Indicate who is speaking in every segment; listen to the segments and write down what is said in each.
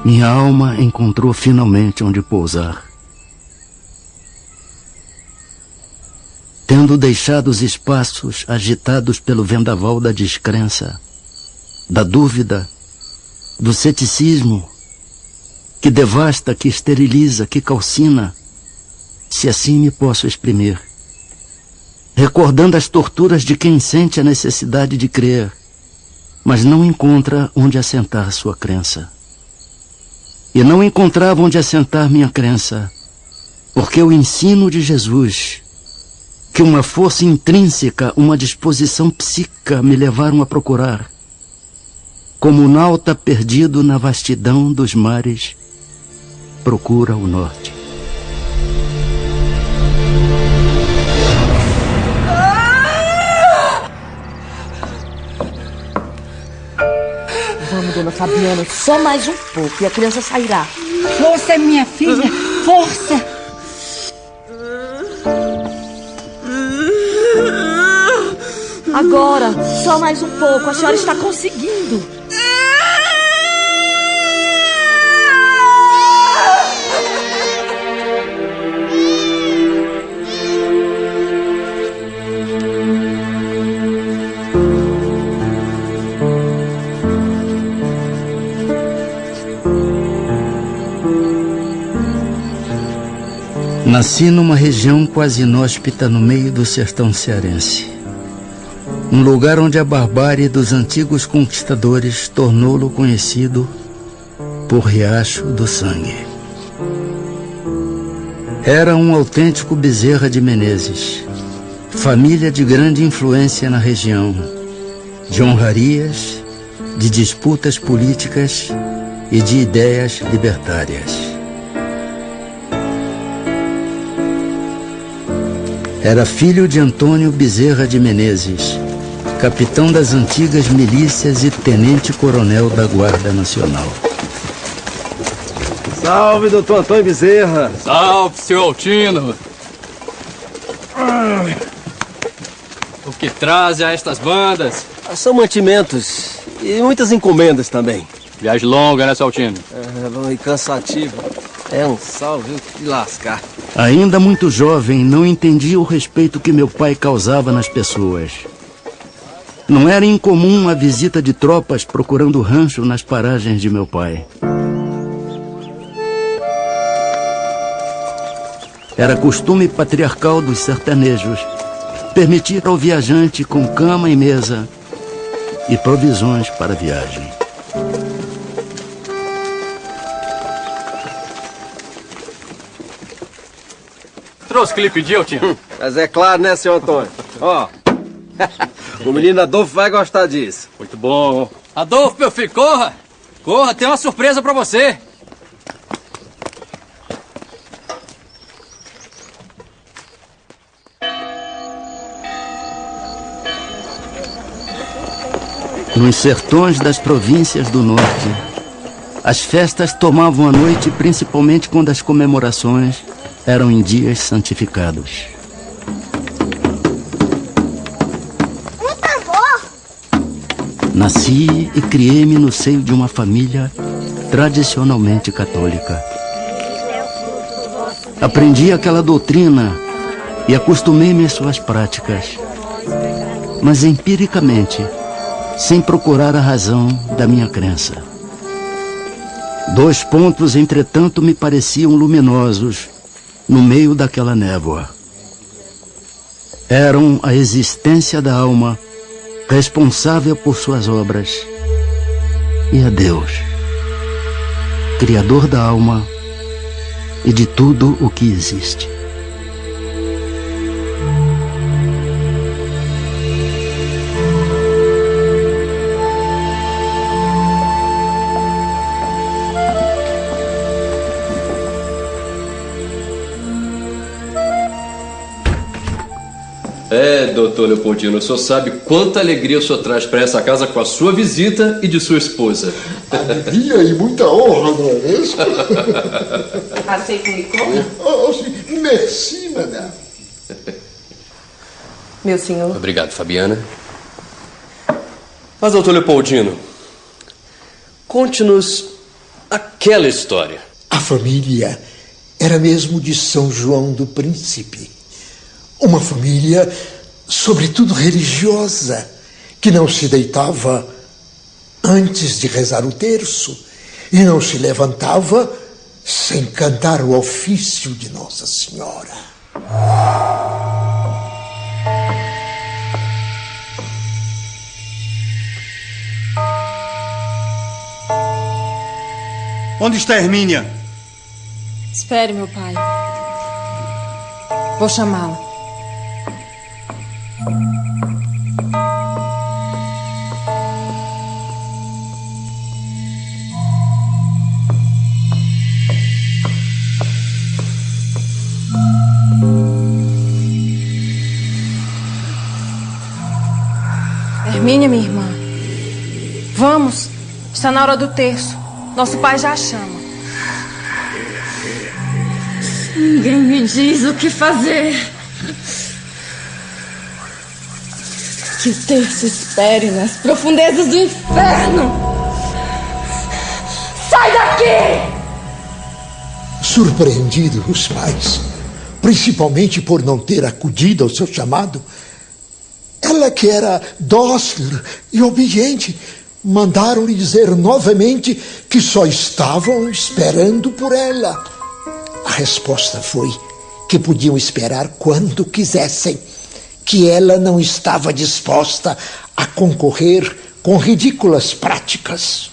Speaker 1: Minha alma encontrou finalmente onde pousar. Tendo deixado os espaços agitados pelo vendaval da descrença, da dúvida, do ceticismo, que devasta, que esteriliza, que calcina, se assim me posso exprimir, recordando as torturas de quem sente a necessidade de crer, mas não encontra onde assentar sua crença. E não encontrava onde assentar minha crença, porque o ensino de Jesus, que uma força intrínseca, uma disposição psíquica me levaram a procurar, como um nauta perdido na vastidão dos mares, procura o norte.
Speaker 2: Vamos, dona Fabiana, só mais um pouco e a criança sairá.
Speaker 3: Força, minha filha, força!
Speaker 2: Agora, só mais um pouco, a senhora está conseguindo.
Speaker 1: Nasci numa região quase inóspita no meio do sertão cearense. Um lugar onde a barbárie dos antigos conquistadores tornou-lo conhecido por Riacho do Sangue. Era um autêntico Bezerra de Menezes, família de grande influência na região, de honrarias, de disputas políticas e de ideias libertárias. Era filho de Antônio Bezerra de Menezes, capitão das antigas milícias e tenente-coronel da Guarda Nacional.
Speaker 4: Salve, doutor Antônio Bezerra.
Speaker 5: Salve, seu Altino. O que traz a estas bandas?
Speaker 4: São mantimentos e muitas encomendas também.
Speaker 5: Viagem longa, né, seu Altino?
Speaker 4: E cansativa. É um salve de lascar.
Speaker 1: Ainda muito jovem, não entendia o respeito que meu pai causava nas pessoas. Não era incomum a visita de tropas procurando rancho nas paragens de meu pai. Era costume patriarcal dos sertanejos permitir ao viajante com cama e mesa e provisões para a viagem.
Speaker 5: Trouxe o que lhe pediu, Altino?
Speaker 4: Mas é claro, né, senhor Antônio? Ó, o menino Adolfo vai gostar disso.
Speaker 5: Muito bom. Adolfo, meu filho, corra! Corra, tem uma surpresa pra você.
Speaker 1: Nos sertões das províncias do norte, as festas tomavam a noite, principalmente quando as comemorações eram em dias santificados. Nasci e criei-me no seio de uma família tradicionalmente católica. Aprendi aquela doutrina e acostumei-me às suas práticas, mas empiricamente, sem procurar a razão da minha crença. 2 pontos, entretanto, me pareciam luminosos no meio daquela névoa. Eram a existência da alma, responsável por suas obras, e a Deus. Criador da alma e de tudo o que existe.
Speaker 6: Doutor Leopoldino, o senhor sabe quanta alegria o senhor traz para essa casa com a sua visita e de sua esposa.
Speaker 7: Alegria e muita honra, não é mesmo?
Speaker 2: Aceita um licor?
Speaker 7: Sim. Merci, madame.
Speaker 2: Meu senhor.
Speaker 6: Obrigado, Fabiana. Mas, doutor Leopoldino, conte-nos aquela história.
Speaker 7: A família era mesmo de São João do Príncipe. Uma família, sobretudo religiosa, que não se deitava antes de rezar o terço e não se levantava sem cantar o ofício de Nossa Senhora.
Speaker 8: Onde está Hermínia?
Speaker 9: Espere, meu pai. Vou chamá-la. Hermínia, minha irmã. Vamos. Está na hora do terço. Nosso pai já a chama.
Speaker 3: Ninguém me diz o que fazer. Que o terço espere nas profundezas do inferno. Sai daqui!
Speaker 7: Surpreendidos os pais, principalmente por não ter acudido ao seu chamado, ela, que era dócil e obediente, mandaram-lhe dizer novamente que só estavam esperando por ela. A resposta foi que podiam esperar quando quisessem, que ela não estava disposta a concorrer com ridículas práticas.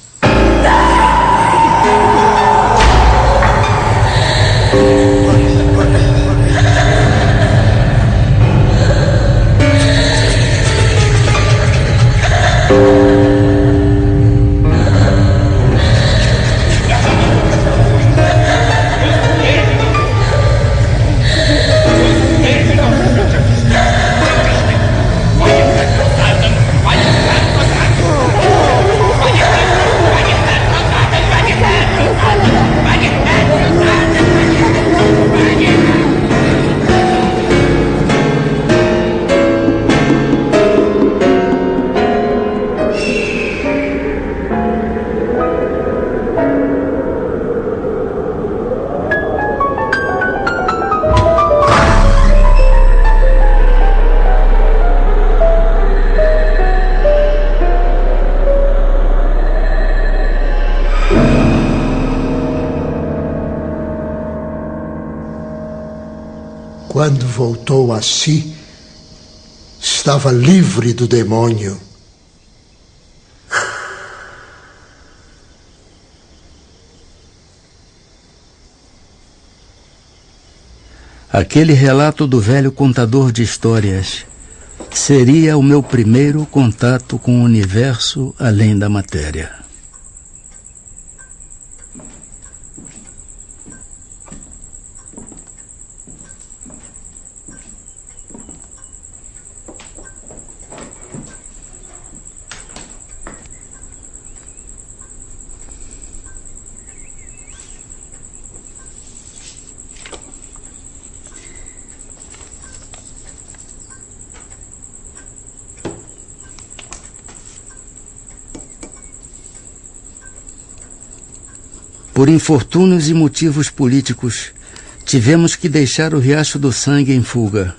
Speaker 7: Quando voltou a si, estava livre do demônio.
Speaker 1: Aquele relato do velho contador de histórias seria o meu primeiro contato com o universo além da matéria. Por infortúnios e motivos políticos, tivemos que deixar o Riacho do Sangue em fuga.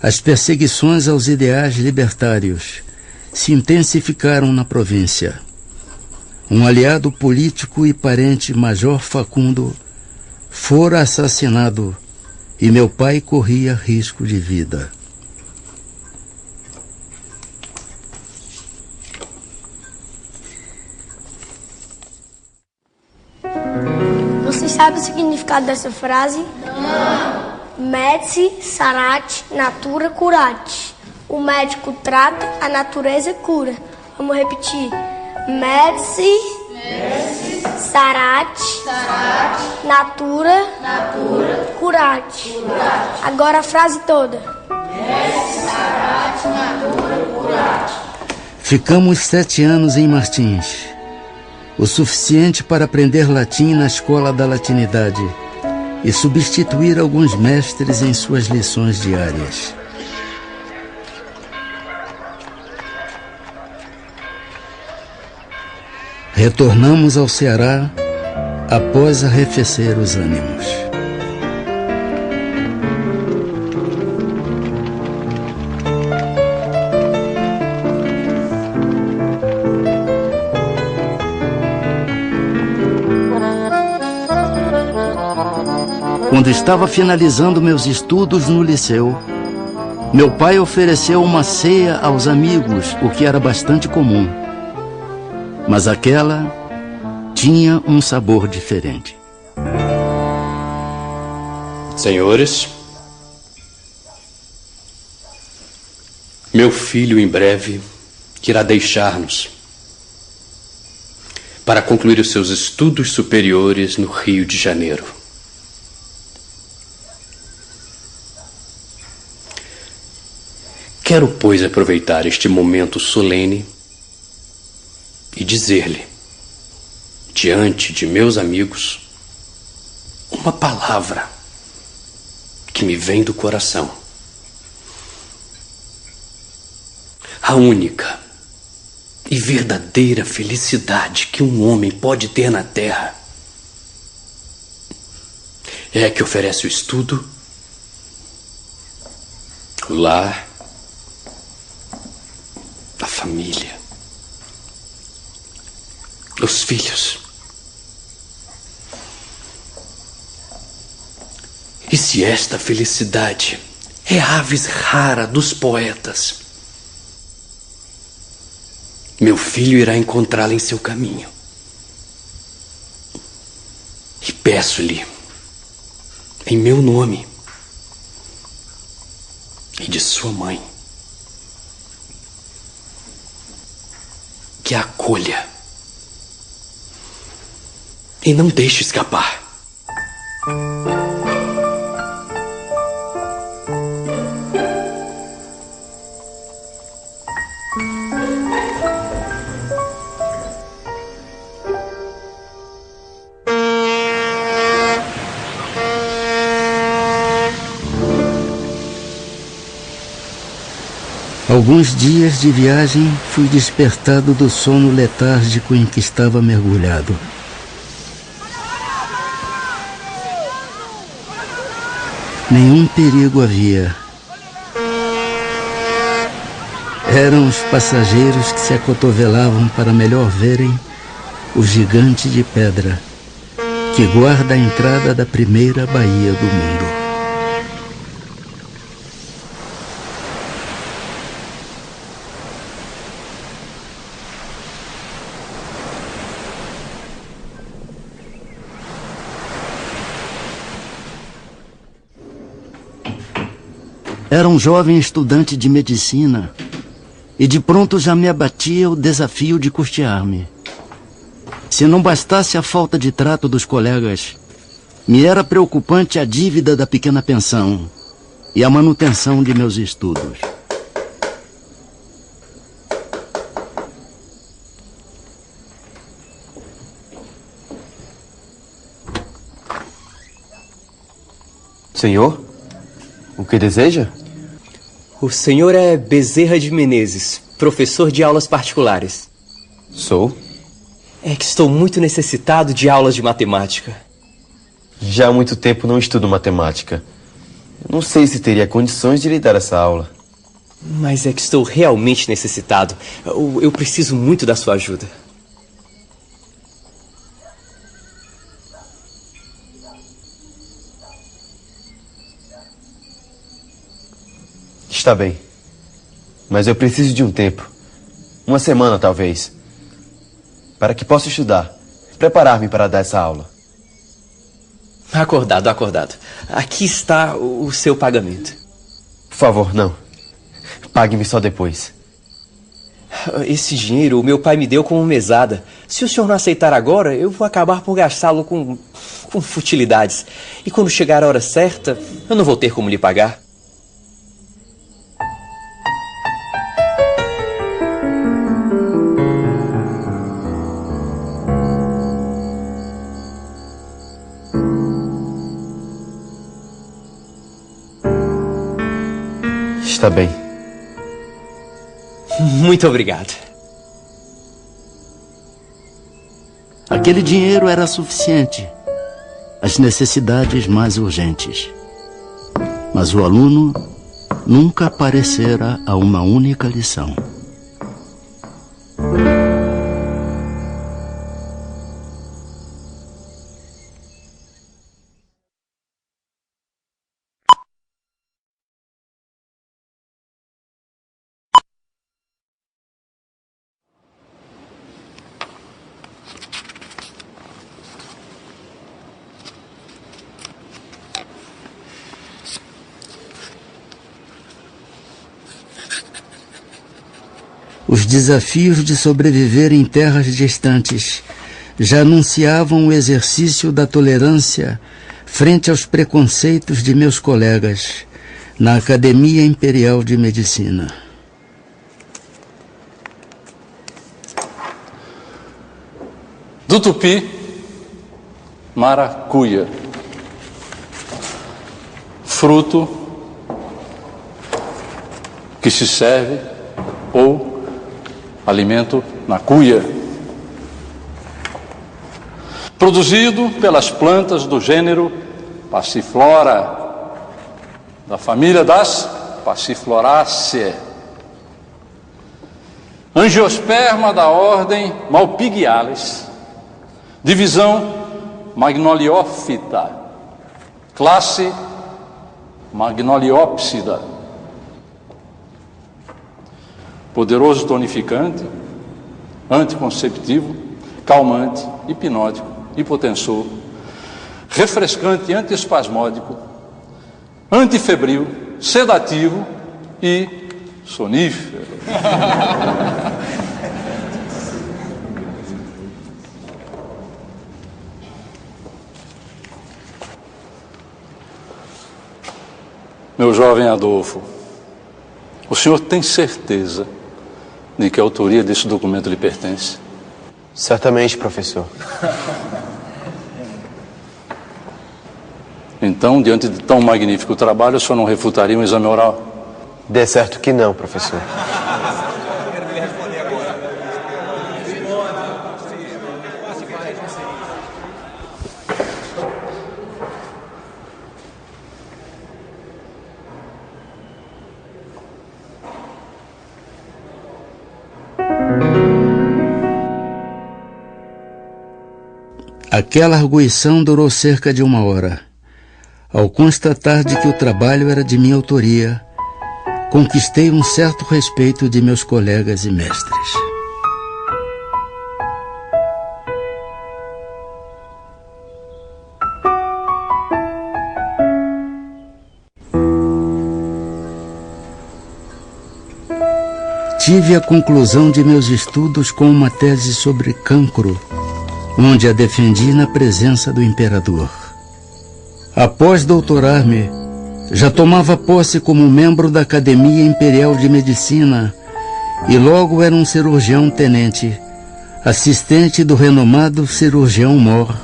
Speaker 1: As perseguições aos ideais libertários se intensificaram na província. Um aliado político e parente, Major Facundo, fora assassinado e meu pai corria risco de vida.
Speaker 10: Vocês sabem o significado dessa frase? Não. Medici, sarat, natura, curat. O médico trata, a natureza cura. Vamos repetir. Medici, sarat, natura, curat. Agora a frase toda. Medici, sarat, natura, curat.
Speaker 1: Ficamos 7 anos em Martins. O suficiente para aprender latim na escola da latinidade e substituir alguns mestres em suas lições diárias. Retornamos ao Ceará após arrefecer os ânimos. Quando estava finalizando meus estudos no liceu, meu pai ofereceu uma ceia aos amigos, o que era bastante comum. Mas aquela tinha um sabor diferente.
Speaker 6: Senhores, meu filho em breve irá deixar-nos para concluir os seus estudos superiores no Rio de Janeiro. Quero, pois, aproveitar este momento solene e dizer-lhe, diante de meus amigos, uma palavra que me vem do coração. A única e verdadeira felicidade que um homem pode ter na terra é a que oferece o estudo, o lar, a família, os filhos. E se esta felicidade é a avis rara dos poetas, meu filho irá encontrá-la em seu caminho. E peço-lhe, em meu nome e de sua mãe, que a acolha e não deixe escapar.
Speaker 1: Alguns dias de viagem, fui despertado do sono letárgico em que estava mergulhado. Nenhum perigo havia. Eram os passageiros que se acotovelavam para melhor verem o gigante de pedra que guarda a entrada da primeira baía do mundo. Era um jovem estudante de medicina e de pronto já me abatia o desafio de custear-me. Se não bastasse a falta de trato dos colegas, me era preocupante a dívida da pequena pensão e a manutenção de meus estudos.
Speaker 11: Senhor, o que deseja?
Speaker 12: O senhor é Bezerra de Menezes, professor de aulas particulares.
Speaker 11: Sou.
Speaker 12: É que estou muito necessitado de aulas de matemática.
Speaker 11: Já há muito tempo não estudo matemática. Não sei se teria condições de lhe dar essa aula.
Speaker 12: Mas é que estou realmente necessitado. Eu preciso muito da sua ajuda.
Speaker 11: Está bem. Mas eu preciso de um tempo. Uma semana, talvez. Para que possa estudar. Preparar-me para dar essa aula.
Speaker 12: Acordado, acordado. Aqui está o seu pagamento.
Speaker 11: Por favor, não. Pague-me só depois.
Speaker 12: Esse dinheiro o meu pai me deu como mesada. Se o senhor não aceitar agora, eu vou acabar por gastá-lo com futilidades. E quando chegar a hora certa, eu não vou ter como lhe pagar.
Speaker 11: Está bem.
Speaker 12: Muito obrigado.
Speaker 1: Aquele dinheiro era suficiente. As necessidades mais urgentes. Mas o aluno nunca aparecera a uma única lição. Os desafios de sobreviver em terras distantes já anunciavam o exercício da tolerância frente aos preconceitos de meus colegas na Academia Imperial de Medicina.
Speaker 13: Do tupi, maracuia. Fruto que se serve ou alimento na cuia. Produzido pelas plantas do gênero Passiflora, da família das Passifloraceae. Angiosperma da ordem Malpighiales, divisão Magnoliófita, classe Magnoliópsida. Poderoso tonificante, anticonceptivo, calmante, hipnótico, hipotensor, refrescante antiespasmódico, antifebril, sedativo e sonífero. Meu jovem Adolfo, o senhor tem certeza de que a autoria desse documento lhe pertence?
Speaker 11: Certamente, professor.
Speaker 13: Então, diante de tão magnífico trabalho, o senhor não refutaria um exame oral?
Speaker 11: Dê certo que não, professor.
Speaker 1: Aquela arguição durou cerca de 1 hora. Ao constatar de que o trabalho era de minha autoria, conquistei um certo respeito de meus colegas e mestres. Tive a conclusão de meus estudos com uma tese sobre cancro, onde a defendi na presença do imperador. Após doutorar-me, já tomava posse como membro da Academia Imperial de Medicina e logo era um cirurgião-tenente, assistente do renomado cirurgião-mor,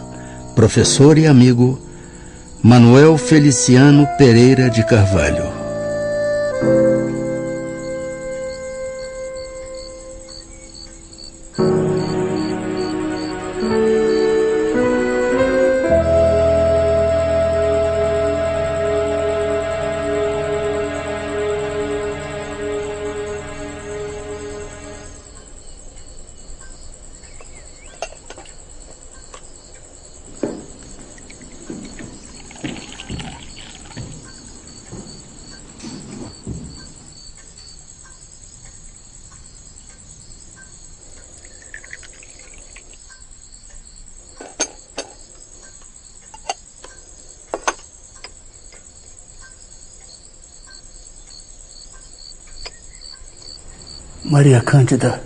Speaker 1: professor e amigo, Manuel Feliciano Pereira de Carvalho. Maria Cândida.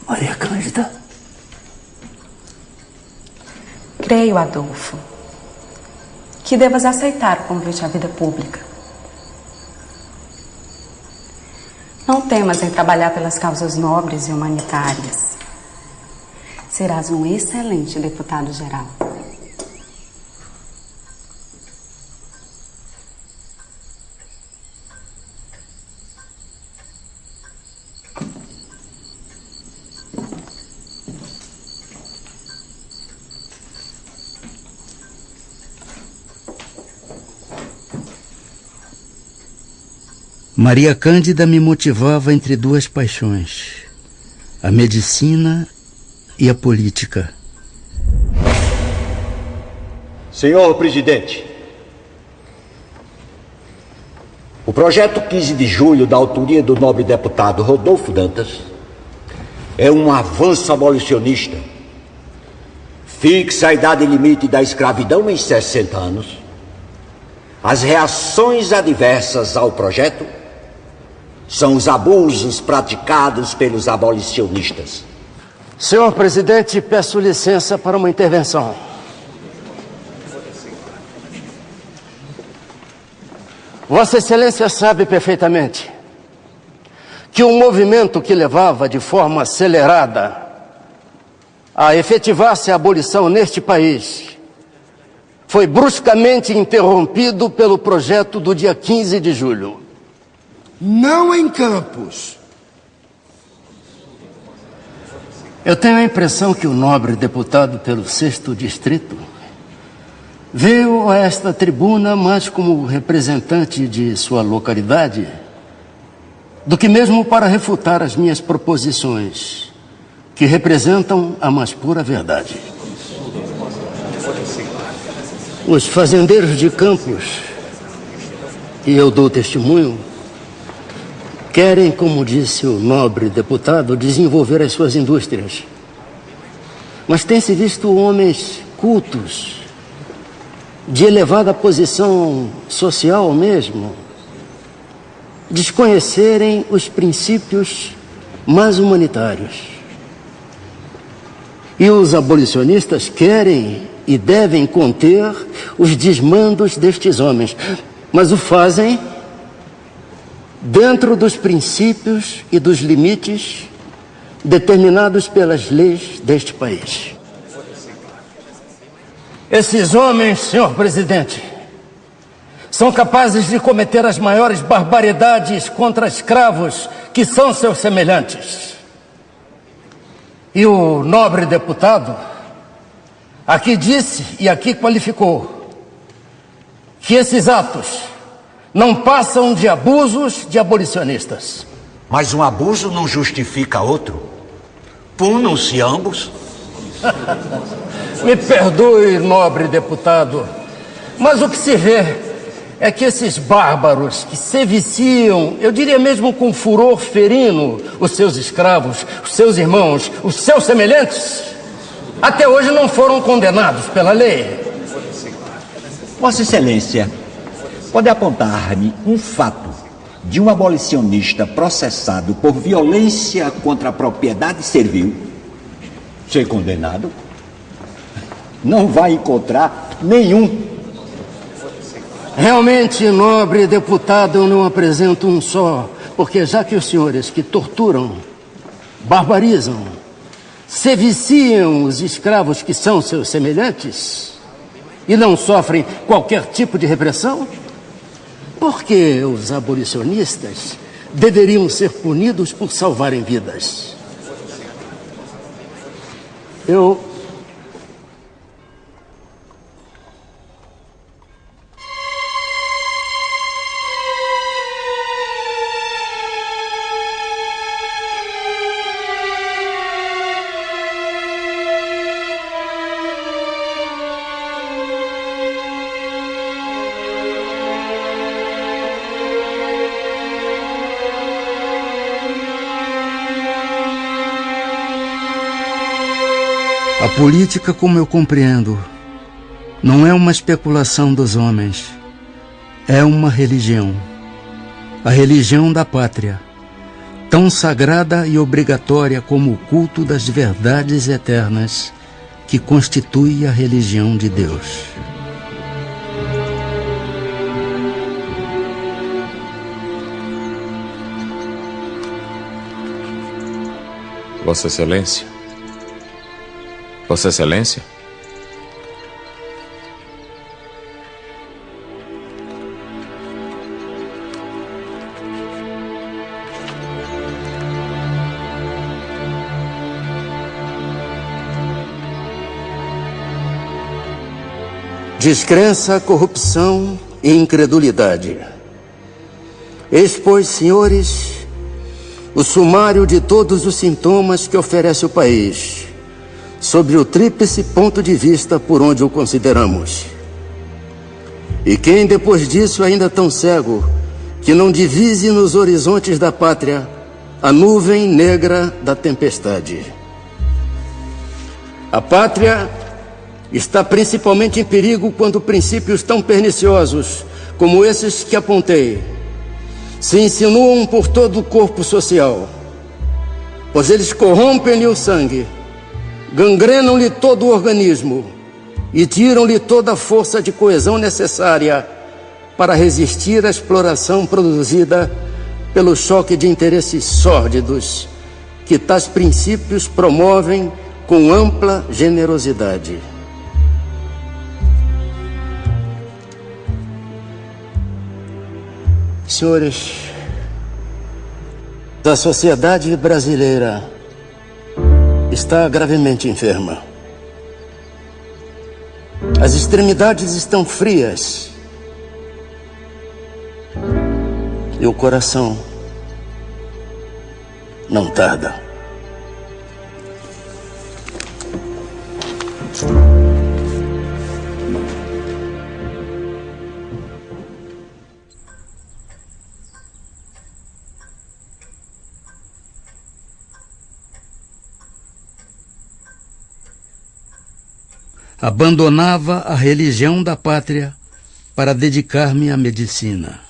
Speaker 1: Maria Cândida.
Speaker 2: Creio, Adolfo, que devas aceitar o convite à vida pública. Não temas em trabalhar pelas causas nobres e humanitárias. Serás um excelente deputado-geral.
Speaker 1: Maria Cândida me motivava entre duas paixões, a medicina e a política.
Speaker 14: Senhor presidente, o projeto 15 de julho, da autoria do nobre deputado Rodolfo Dantas, é um avanço abolicionista. Fixa a idade limite da escravidão em 60 anos. As reações adversas ao projeto são os abusos praticados pelos abolicionistas.
Speaker 1: Senhor presidente, peço licença para uma intervenção. Vossa Excelência sabe perfeitamente que o movimento que levava de forma acelerada a efetivar-se a abolição neste país foi bruscamente interrompido pelo projeto do dia 15 de julho.
Speaker 7: Não em Campos.
Speaker 1: Eu tenho a impressão que o nobre deputado pelo 6º Distrito veio a esta tribuna mais como representante de sua localidade do que mesmo para refutar as minhas proposições, que representam a mais pura verdade. Os fazendeiros de Campos, e eu dou testemunho, querem, como disse o nobre deputado, desenvolver as suas indústrias. Mas tem-se visto homens cultos, de elevada posição social mesmo, desconhecerem os princípios mais humanitários. E os abolicionistas querem e devem conter os desmandos destes homens, mas o fazem dentro dos princípios e dos limites determinados pelas leis deste país. Esses homens, senhor presidente, são capazes de cometer as maiores barbaridades contra escravos que são seus semelhantes. E o nobre deputado aqui disse e aqui qualificou que esses atos não passam de abusos de abolicionistas.
Speaker 14: Mas um abuso não justifica outro. Punam-se ambos.
Speaker 1: Me perdoe, nobre deputado, mas o que se vê é que esses bárbaros que se viciam, eu diria mesmo com furor ferino, os seus escravos, os seus irmãos, os seus semelhantes, até hoje não foram condenados pela lei.
Speaker 14: Vossa Excelência, pode apontar-me um fato de um abolicionista processado por violência contra a propriedade servil ser condenado? Não vai encontrar nenhum.
Speaker 1: Realmente, nobre deputado, eu não apresento um só, porque já que os senhores que torturam, barbarizam, se viciam os escravos que são seus semelhantes e não sofrem qualquer tipo de repressão, por que os abolicionistas deveriam ser punidos por salvarem vidas? A política, como eu compreendo, não é uma especulação dos homens, é uma religião. A religião da pátria, tão sagrada e obrigatória como o culto das verdades eternas que constitui a religião de Deus.
Speaker 15: Vossa Excelência? Vossa Excelência?
Speaker 1: Descrença, corrupção e incredulidade. Eis, pois, senhores, o sumário de todos os sintomas que oferece o país, sobre o tríplice ponto de vista por onde o consideramos. E quem, depois disso, ainda tão cego, que não divise nos horizontes da pátria a nuvem negra da tempestade. A pátria está principalmente em perigo quando princípios tão perniciosos como esses que apontei se insinuam por todo o corpo social, pois eles corrompem-lhe o sangue, gangrenam-lhe todo o organismo e tiram-lhe toda a força de coesão necessária para resistir à exploração produzida pelo choque de interesses sórdidos que tais princípios promovem com ampla generosidade. Senhores, a sociedade brasileira está gravemente enferma. As extremidades estão frias e o coração não tarda. Abandonava a religião da pátria para dedicar-me à medicina.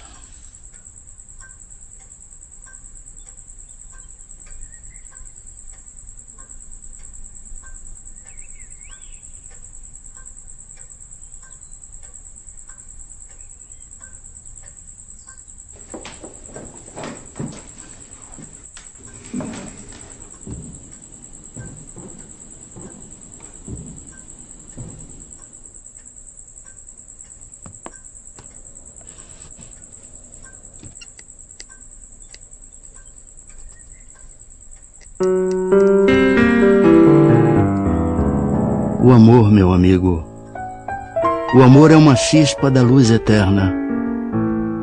Speaker 1: O amor, meu amigo, o amor é uma chispa da luz eterna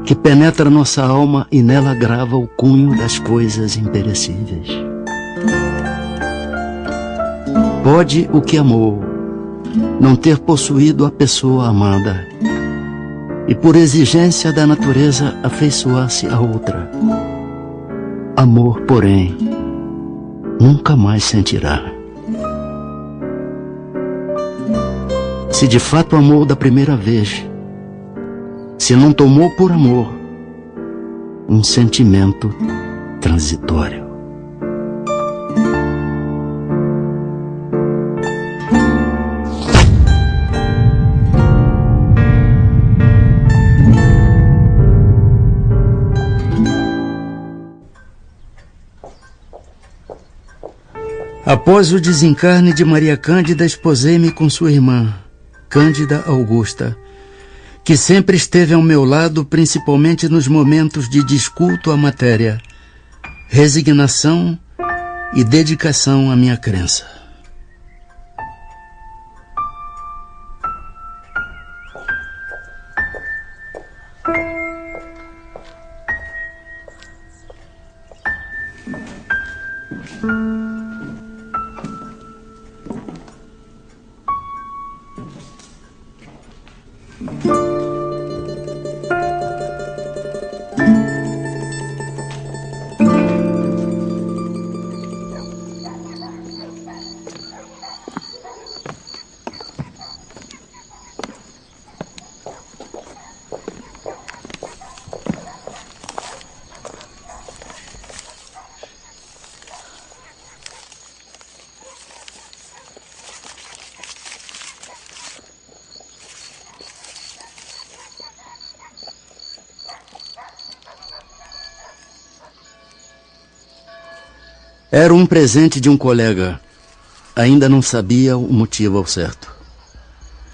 Speaker 1: que penetra nossa alma e nela grava o cunho das coisas imperecíveis. Pode o que amou não ter possuído a pessoa amada e por exigência da natureza afeiçoar-se a outra. Amor, porém, nunca mais sentirá. Se de fato amou da primeira vez, se não tomou por amor um sentimento transitório. Após o desencarne de Maria Cândida, esposei-me com sua irmã, Cândida Augusta, que sempre esteve ao meu lado, principalmente nos momentos de desculto à matéria, resignação e dedicação à minha crença. Era um presente de um colega. Ainda não sabia o motivo ao certo.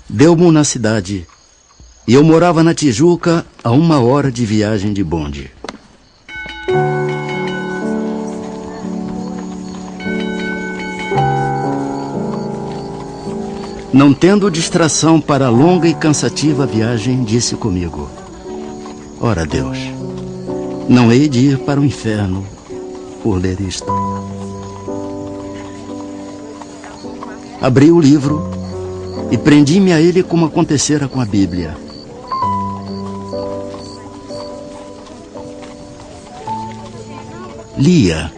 Speaker 1: Deu-mo na cidade. E eu morava na Tijuca, a 1 hora de viagem de bonde. Não tendo distração para a longa e cansativa viagem, disse comigo: ora Deus, não hei de ir para o inferno por ler isto. Abri o livro e prendi-me a ele como acontecera com a Bíblia. Lia,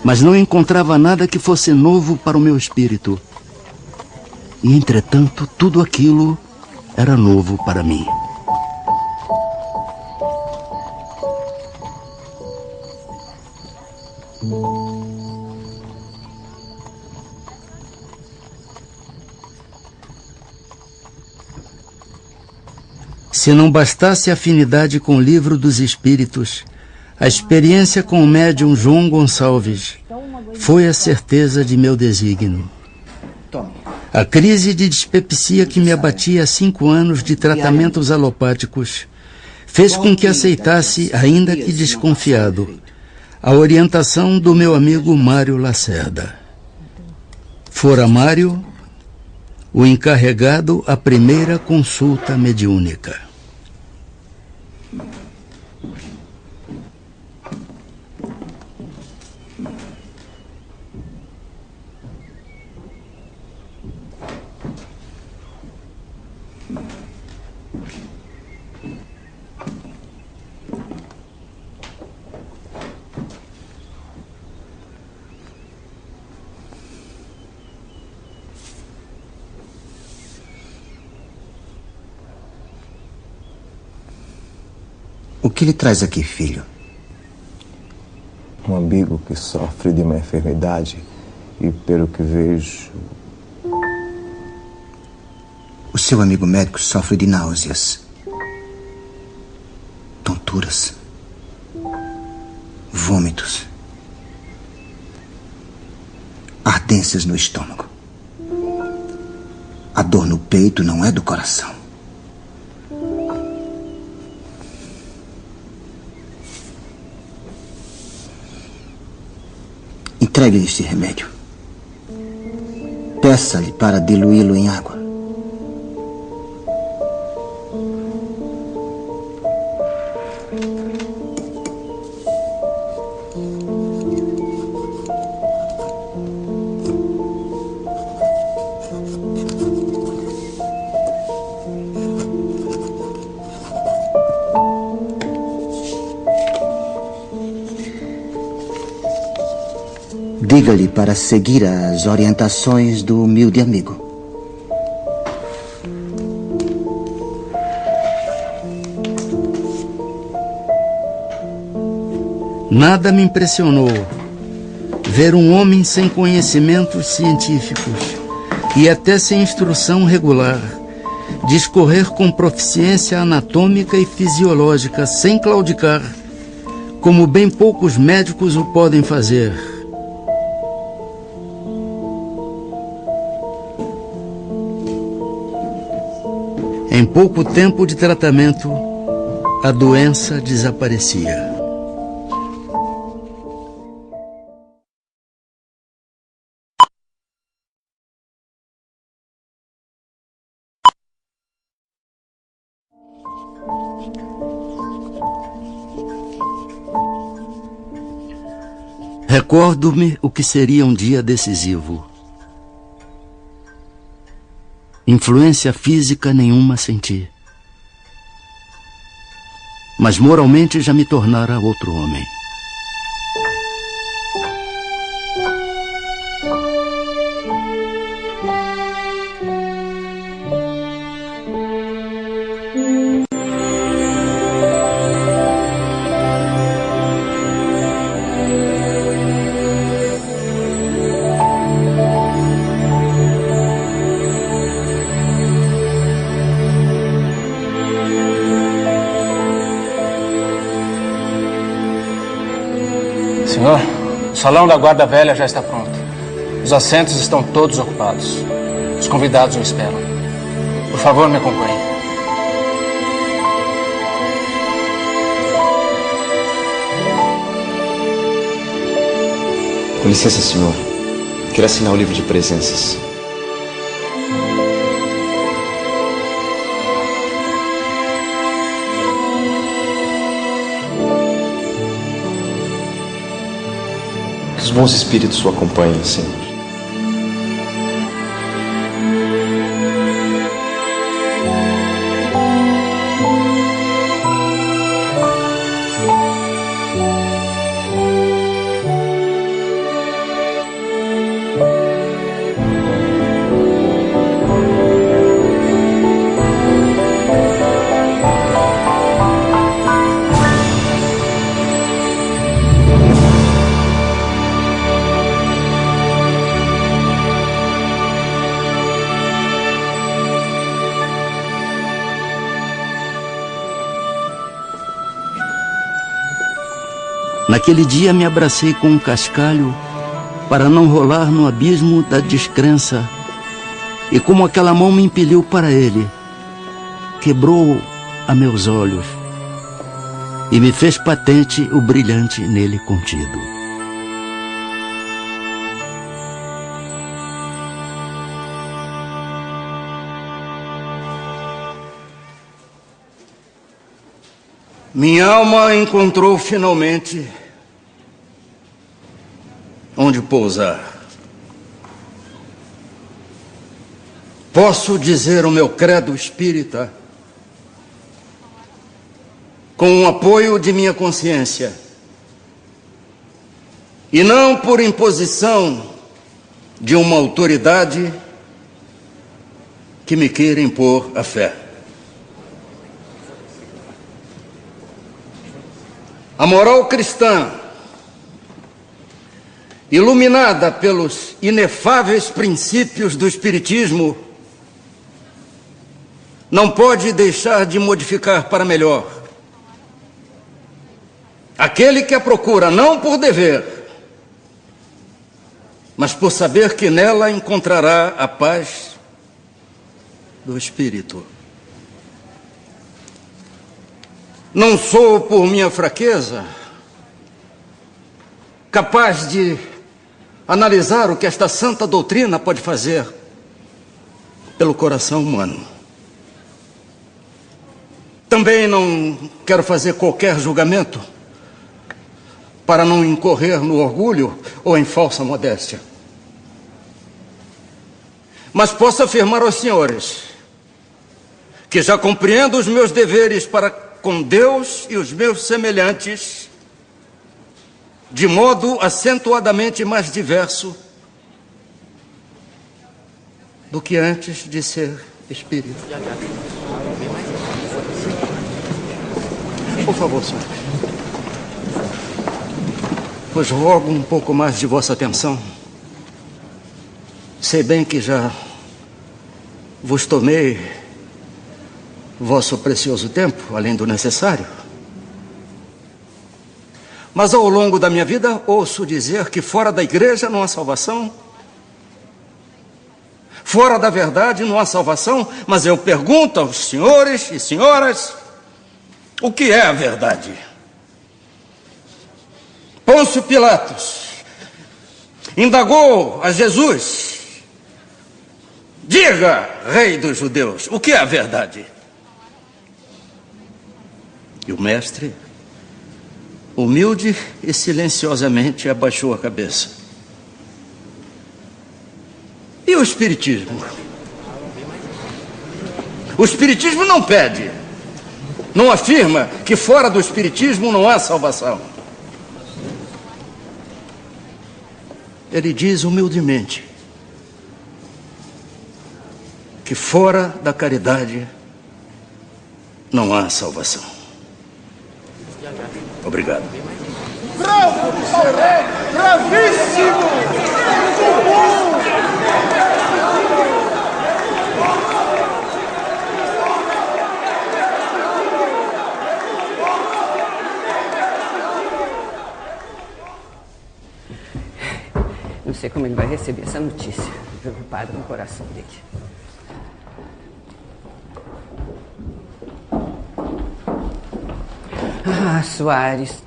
Speaker 1: mas não encontrava nada que fosse novo para o meu espírito. E, entretanto, tudo aquilo era novo para mim. Se não bastasse a afinidade com o Livro dos Espíritos, a experiência com o médium João Gonçalves foi a certeza de meu desígnio. A crise de dispepsia que me abatia há 5 anos de tratamentos alopáticos fez com que aceitasse, ainda que desconfiado, a orientação do meu amigo Mário Lacerda. Fora Mário o encarregado à primeira consulta mediúnica.
Speaker 16: O que lhe traz aqui, filho?
Speaker 17: Um amigo que sofre de uma enfermidade e, pelo que vejo...
Speaker 16: O seu amigo médico sofre de náuseas, tonturas, vômitos, ardências no estômago. A dor no peito não é do coração. Entregue-lhe este remédio. Peça-lhe para diluí-lo em água. Diga-lhe para seguir as orientações do humilde amigo.
Speaker 1: Nada me impressionou ver um homem sem conhecimentos científicos e até sem instrução regular discorrer com proficiência anatômica e fisiológica sem claudicar, como bem poucos médicos o podem fazer. Em pouco tempo de tratamento, a doença desaparecia. Recordo-me o que seria um dia decisivo. Influência física nenhuma senti. Mas moralmente já me tornara outro homem.
Speaker 18: salão da guarda velha já está pronto. Os assentos estão todos ocupados. Os convidados o esperam. Por favor, me acompanhe.
Speaker 11: Com licença, senhor. Quero assinar o livro de presenças. Que os bons espíritos o acompanhem, Senhor.
Speaker 1: Naquele dia me abracei com um cascalho para não rolar no abismo da descrença. E como aquela mão me impeliu para ele, quebrou a meus olhos e me fez patente o brilhante nele contido. Minha alma encontrou finalmente onde pousar. Posso dizer o meu credo espírita com o apoio de minha consciência e não por imposição de uma autoridade que me queira impor a fé. A moral cristã, iluminada pelos inefáveis princípios do Espiritismo, não pode deixar de modificar para melhor aquele que a procura não por dever, mas por saber que nela encontrará a paz do espírito. Não sou, por minha fraqueza, capaz de analisar o que esta santa doutrina pode fazer pelo coração humano. Também não quero fazer qualquer julgamento para não incorrer no orgulho ou em falsa modéstia. Mas posso afirmar aos senhores que já compreendo os meus deveres para com Deus e os meus semelhantes de modo acentuadamente mais diverso do que antes de ser espírito. Por favor, senhor. Pois rogo um pouco mais de vossa atenção. Sei bem que já vos tomei vosso precioso tempo, além do necessário. Mas ao longo da minha vida ouço dizer que fora da igreja não há salvação. Fora da verdade não há salvação. Mas eu pergunto aos senhores e senhoras, o que é a verdade? Pôncio Pilatos indagou a Jesus: diga, rei dos judeus, o que é a verdade? E o mestre, humilde e silenciosamente, abaixou a cabeça. E o Espiritismo? O Espiritismo não pede, não afirma que fora do Espiritismo não há salvação. Ele diz humildemente que fora da caridade não há salvação. Obrigado.
Speaker 19: Bravo, bravíssimo! Muito bom!
Speaker 20: Não sei como ele vai receber essa notícia. Preocupado com o coração dele. Ah, Soares.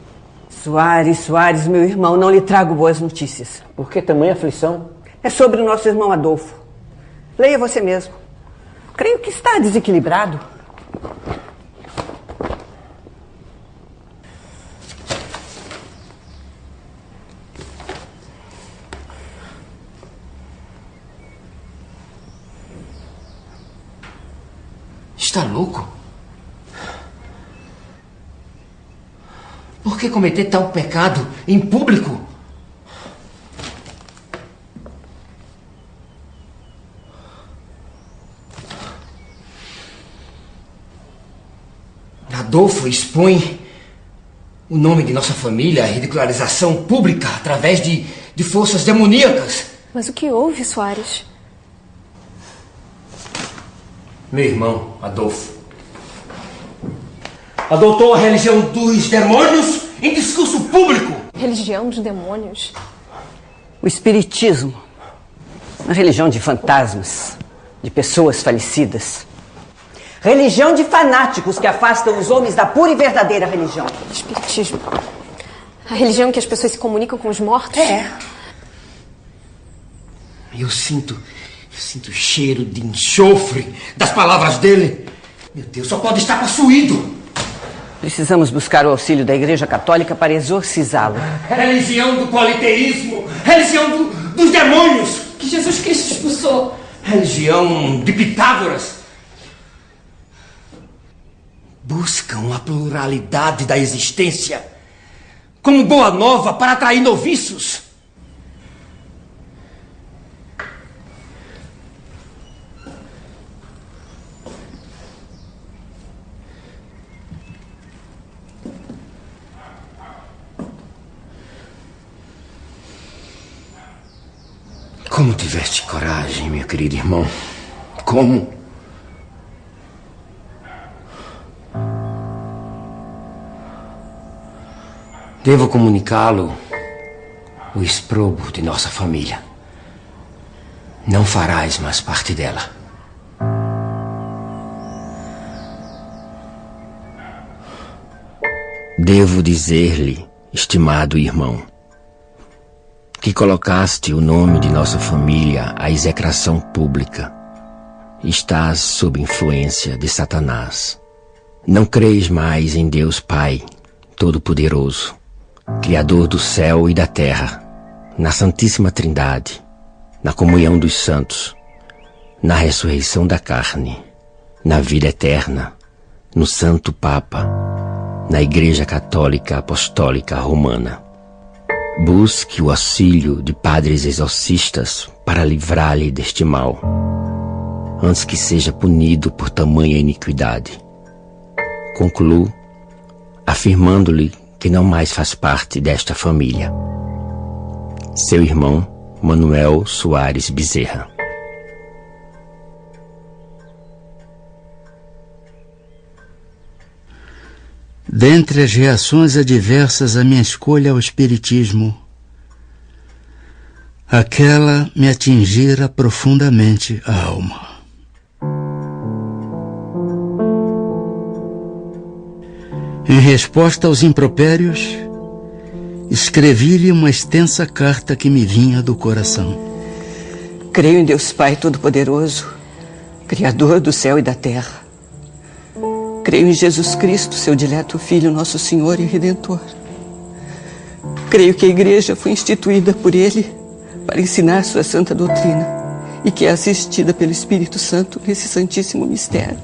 Speaker 20: Soares, meu irmão, não lhe trago boas notícias.
Speaker 18: Por que tamanha aflição?
Speaker 20: É sobre o nosso irmão Adolfo. Leia você mesmo. Creio que está desequilibrado.
Speaker 18: Está louco? Por que cometer tal pecado em público? Adolfo expõe o nome de nossa família à ridicularização pública através de forças demoníacas.
Speaker 9: Mas o que houve, Soares?
Speaker 18: Meu irmão, Adolfo, adotou a religião dos demônios em discurso público.
Speaker 9: Religião dos demônios?
Speaker 20: O espiritismo. Uma religião de fantasmas, de pessoas falecidas. Religião de fanáticos que afastam os homens da pura e verdadeira religião.
Speaker 9: Espiritismo. A religião em que as pessoas se comunicam com os mortos?
Speaker 20: É.
Speaker 18: Eu sinto o cheiro de enxofre das palavras dele. Meu Deus, só pode estar possuído.
Speaker 20: Precisamos buscar o auxílio da Igreja Católica para exorcizá-lo.
Speaker 18: Religião do politeísmo. Religião dos demônios.
Speaker 9: Que Jesus Cristo expulsou.
Speaker 18: Religião de Pitágoras. Buscam a pluralidade da existência como boa nova para atrair noviços. Como tiveste coragem, meu querido irmão? Como? Devo comunicá-lo o exprobo de nossa família. Não farás mais parte dela.
Speaker 21: Devo dizer-lhe, estimado irmão, que colocaste o nome de nossa família à execração pública. Estás sob influência de Satanás. Não creis mais em Deus Pai Todo-Poderoso, Criador do céu e da terra, na Santíssima Trindade, na comunhão dos santos, na ressurreição da carne, na vida eterna, no Santo Papa, na Igreja Católica Apostólica Romana. Busque o auxílio de padres exorcistas para livrar-lhe deste mal, antes que seja punido por tamanha iniquidade. Concluo afirmando-lhe que não mais faz parte desta família. Seu irmão, Manuel Soares Bezerra.
Speaker 1: Dentre as reações adversas à minha escolha ao espiritismo, aquela me atingira profundamente a alma. Em resposta aos impropérios, escrevi-lhe uma extensa carta que me vinha do coração.
Speaker 20: Creio em Deus Pai Todo-Poderoso, Criador do céu e da terra. Creio em Jesus Cristo, seu dileto Filho, nosso Senhor e Redentor. Creio que a Igreja foi instituída por Ele para ensinar sua santa doutrina e que é assistida pelo Espírito Santo nesse santíssimo mistério.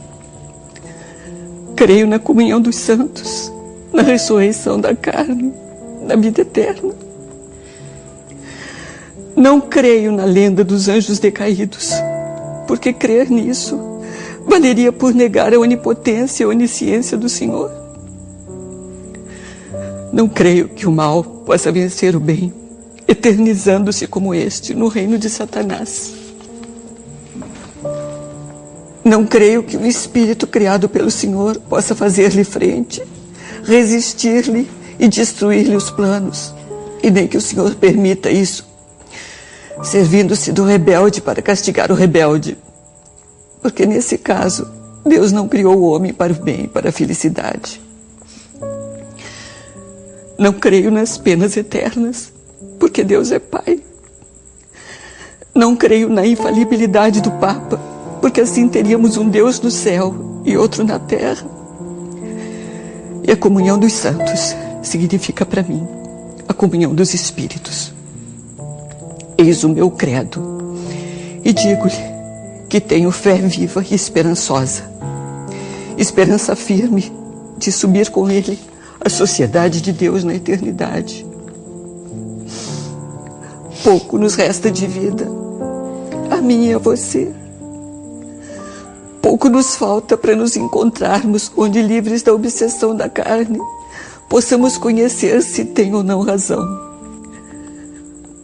Speaker 20: Creio na comunhão dos santos, na ressurreição da carne, na vida eterna. Não creio na lenda dos anjos decaídos, porque crer nisso valeria por negar a onipotência e a onisciência do Senhor. Não creio que o mal possa vencer o bem, eternizando-se como este no reino de Satanás. Não creio que o espírito criado pelo Senhor possa fazer-lhe frente, resistir-lhe e destruir-lhe os planos, e nem que o Senhor permita isso, servindo-se do rebelde para castigar o rebelde. Porque nesse caso, Deus não criou o homem para o bem e para a felicidade. Não creio nas penas eternas, porque Deus é Pai. Não creio na infalibilidade do Papa, porque assim teríamos um Deus no céu e outro na terra. E a comunhão dos santos significa para mim a comunhão dos espíritos. Eis o meu credo e digo-lhe que tenho fé viva e esperançosa. Esperança firme de subir com ele à sociedade de Deus na eternidade. Pouco nos resta de vida, a mim e a você. Pouco nos falta para nos encontrarmos onde, livres da obsessão da carne, possamos conhecer se tem ou não razão.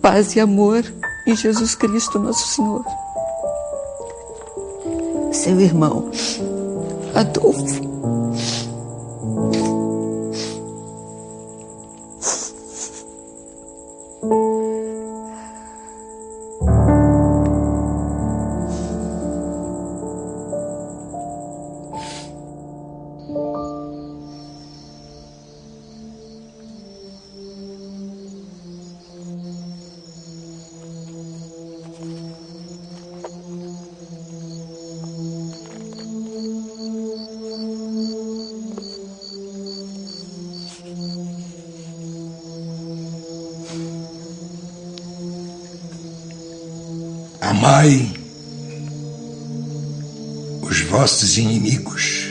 Speaker 20: Paz e amor em Jesus Cristo, nosso Senhor. Seu irmão, Adolfo.
Speaker 4: Amai os vossos inimigos.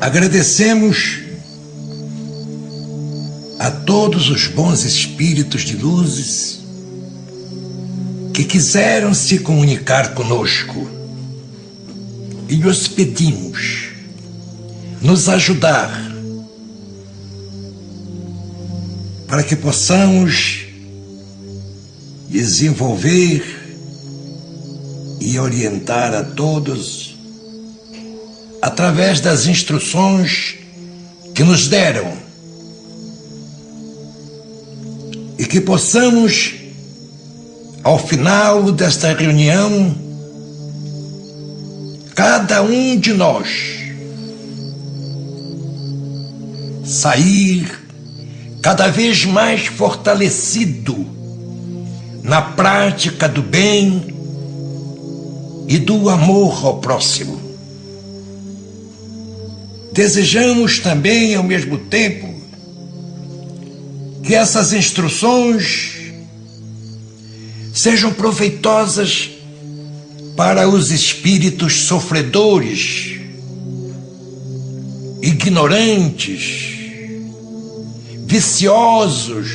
Speaker 4: Agradecemos a todos os bons espíritos de luzes que quiseram se comunicar conosco e lhes pedimos nos ajudar para que possamos desenvolver e orientar a todos através das instruções que nos deram e que possamos, ao final desta reunião, cada um de nós sair cada vez mais fortalecido na prática do bem e do amor ao próximo. Desejamos também, ao mesmo tempo, que essas instruções sejam proveitosas para os espíritos sofredores, ignorantes, viciosos,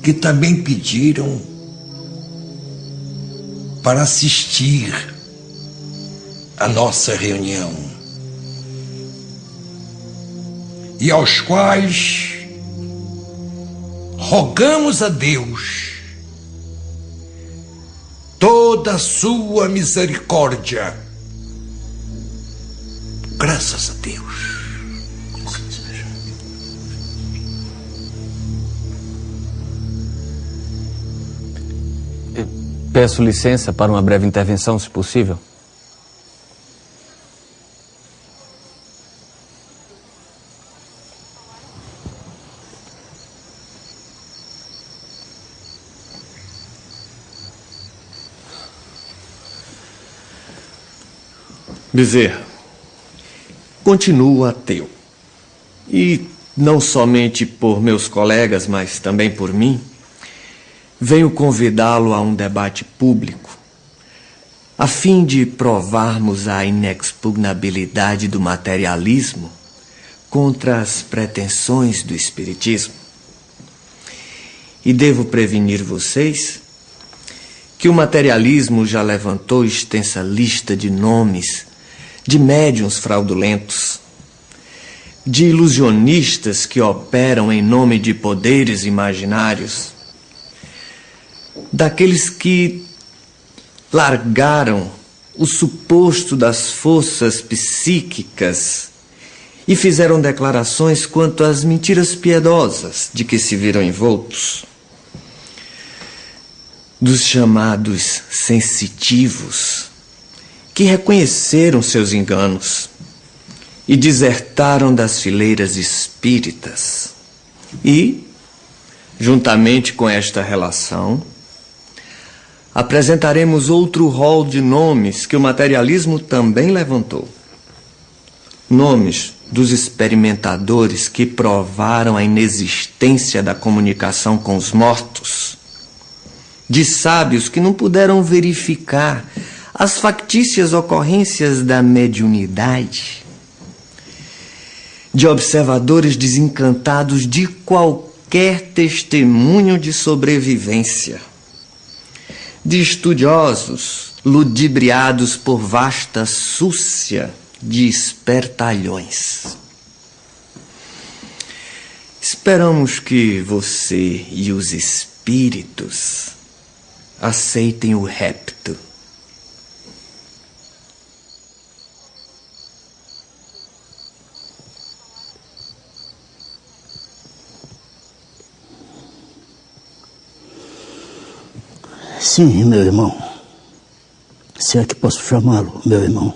Speaker 4: que também pediram para assistir à nossa reunião e aos quais rogamos a Deus toda a sua misericórdia. Graças a Deus.
Speaker 22: Peço licença para uma breve intervenção, se possível.
Speaker 23: Bezerra, continuo ateu. E não somente por meus colegas, mas também por mim, venho convidá-lo a um debate público, a fim de provarmos a inexpugnabilidade do materialismo contra as pretensões do espiritismo. E devo prevenir vocês que o materialismo já levantou extensa lista de nomes de médiuns fraudulentos, de ilusionistas que operam em nome de poderes imaginários, daqueles que largaram o suposto das forças psíquicas e fizeram declarações quanto às mentiras piedosas de que se viram envoltos. Dos chamados sensitivos, que reconheceram seus enganos e desertaram das fileiras espíritas. E, juntamente com esta relação, apresentaremos outro rol de nomes que o materialismo também levantou. Nomes dos experimentadores que provaram a inexistência da comunicação com os mortos, de sábios que não puderam verificar as factícias ocorrências da mediunidade, de observadores desencantados de qualquer testemunho de sobrevivência, de estudiosos ludibriados por vasta súcia de espertalhões. Esperamos que você e os espíritos aceitem o repto.
Speaker 1: Sim, meu irmão. Se é que posso chamá-lo, meu irmão.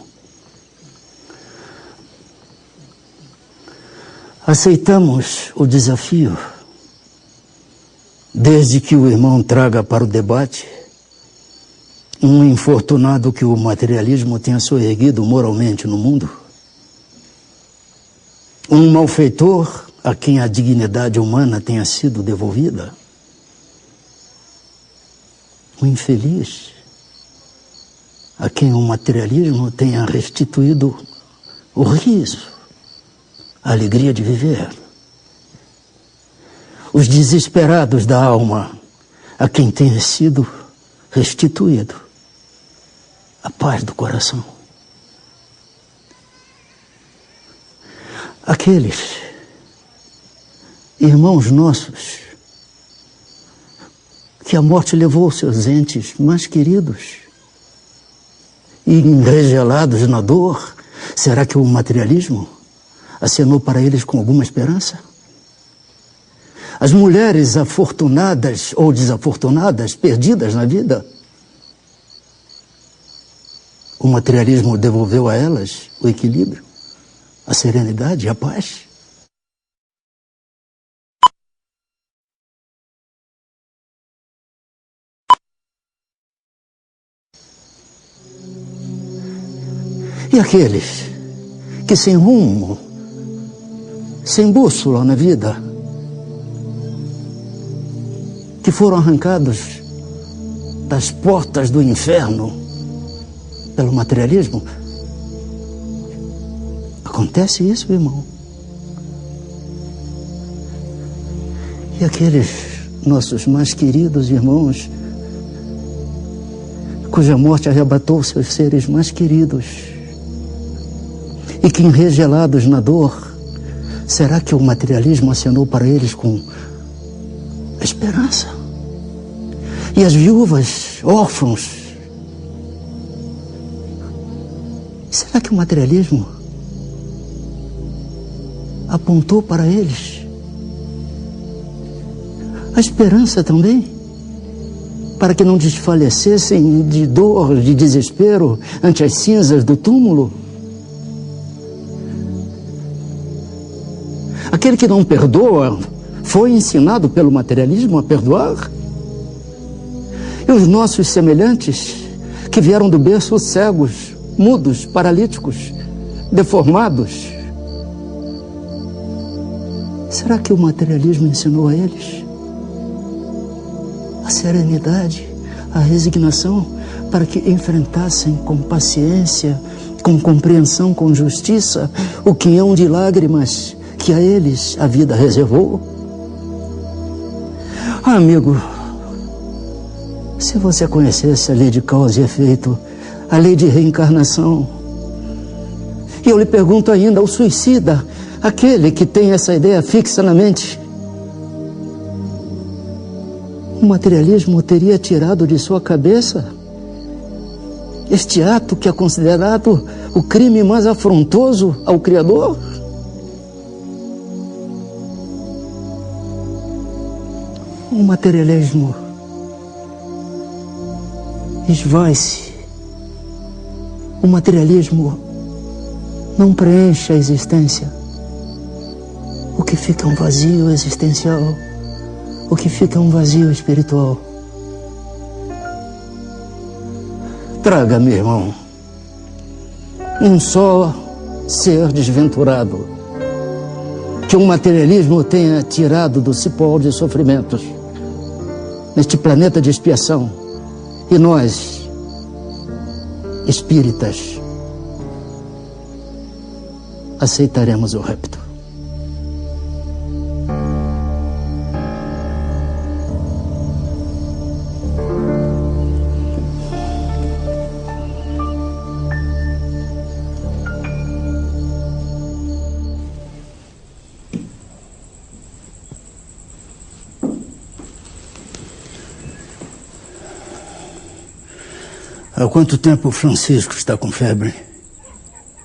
Speaker 1: Aceitamos o desafio, desde que o irmão traga para o debate um infortunado que o materialismo tenha soerguido moralmente no mundo, um malfeitor a quem a dignidade humana tenha sido devolvida, um infeliz a quem o materialismo tenha restituído o riso, a alegria de viver, os desesperados da alma a quem tenha sido restituído a paz do coração, aqueles irmãos nossos que a morte levou seus entes mais queridos e enregelados na dor. Será que o materialismo acenou para eles com alguma esperança? As mulheres afortunadas ou desafortunadas, perdidas na vida, o materialismo devolveu a elas o equilíbrio, a serenidade e a paz? E aqueles que sem rumo, sem bússola na vida, que foram arrancados das portas do inferno pelo materialismo? Acontece isso, irmão. E aqueles nossos mais queridos irmãos, cuja morte arrebatou seus seres mais queridos, e que, enregelados na dor, será que o materialismo acenou para eles com a esperança? E as viúvas, órfãos, será que o materialismo apontou para eles a esperança também? Para que não desfalecessem de dor, de desespero ante as cinzas do túmulo? Aquele que não perdoa foi ensinado pelo materialismo a perdoar? E os nossos semelhantes, que vieram do berço cegos, mudos, paralíticos, deformados, será que o materialismo ensinou a eles a serenidade, a resignação, para que enfrentassem com paciência, com compreensão, com justiça, o quinhão de lágrimas que a eles a vida reservou? Ah, amigo, se você conhecesse a lei de causa e efeito, a lei de reencarnação, e eu lhe pergunto ainda, o suicida, aquele que tem essa ideia fixa na mente, o materialismo teria tirado de sua cabeça este ato que é considerado o crime mais afrontoso ao Criador? O materialismo esvai-se. O materialismo não preenche a existência. O que fica é um vazio existencial. O que fica é um vazio espiritual. Traga, meu irmão, um só ser desventurado que o materialismo tenha tirado do cipó de sofrimentos neste planeta de expiação. E nós, espíritas, aceitaremos o rapto. Há quanto tempo o Francisco está com febre?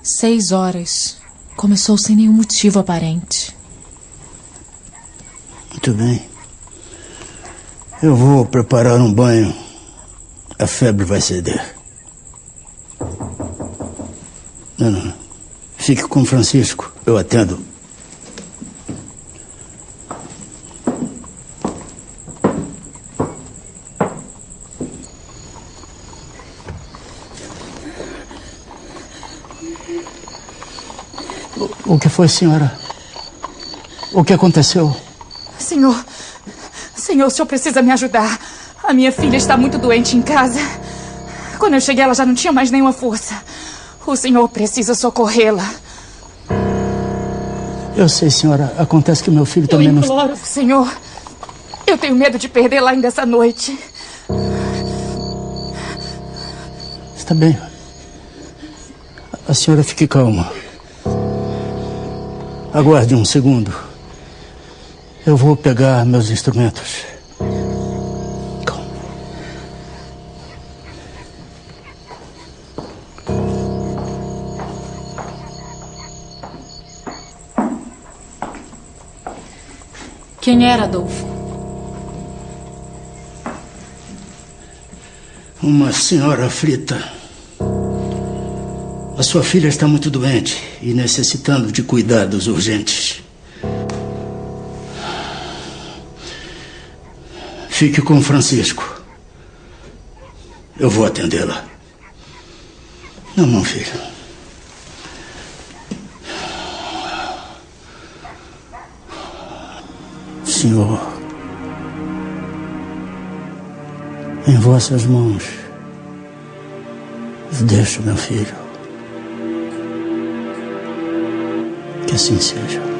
Speaker 3: 6 horas. Começou sem nenhum motivo aparente.
Speaker 1: Muito bem. Eu vou preparar um banho. A febre vai ceder. Não. Fique com o Francisco. Eu atendo. O que foi, senhora? O que aconteceu?
Speaker 3: Senhor, o senhor precisa me ajudar. A minha filha está muito doente em casa. Quando eu cheguei, ela já não tinha mais nenhuma força. O senhor precisa socorrê-la.
Speaker 1: Eu sei, senhora. Acontece que meu filho também não...
Speaker 3: Eu imploro, senhor. Eu tenho medo de perdê-la ainda essa noite.
Speaker 1: Está bem. A senhora fique calma. Aguarde um segundo. Eu vou pegar meus instrumentos. Calma.
Speaker 3: Quem era, Adolfo?
Speaker 1: Uma senhora aflita. A sua filha está muito doente e necessitando de cuidados urgentes. Fique com Francisco. Eu vou atendê-la. Não, filho. Senhor, em vossas mãos, deixo meu filho. Que assim seja.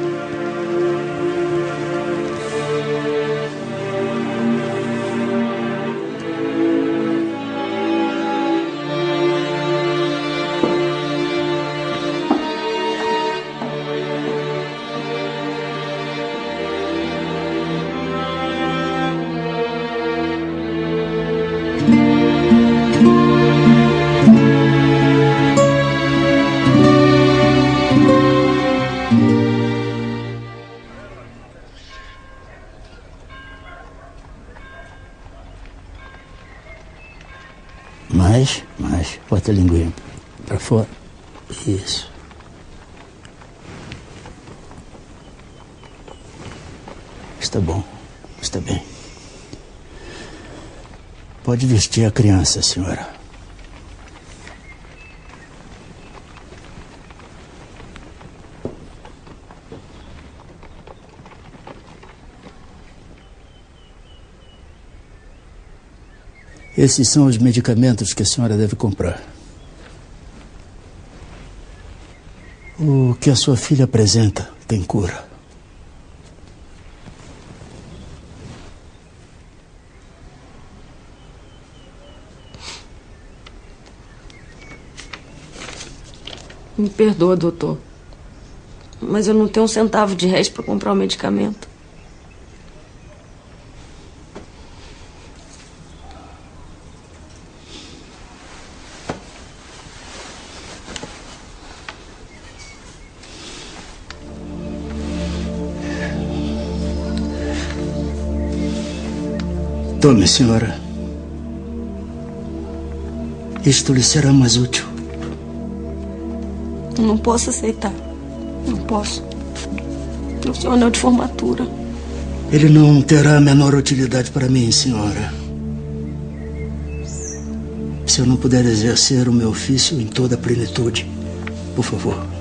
Speaker 1: Mais. Bota a linguinha para fora. Isso. Está bom. Está bem. Pode vestir a criança, senhora. Esses são os medicamentos que a senhora deve comprar. O que a sua filha apresenta tem cura.
Speaker 20: Me perdoa, doutor. Mas eu não tenho um centavo de réis para comprar o medicamento.
Speaker 1: Tome, senhora. Isto lhe será mais útil.
Speaker 9: Eu não posso aceitar. Não posso. O seu anel de formatura.
Speaker 1: Ele não terá a menor utilidade para mim, senhora. Se eu não puder exercer o meu ofício em toda a plenitude, por favor.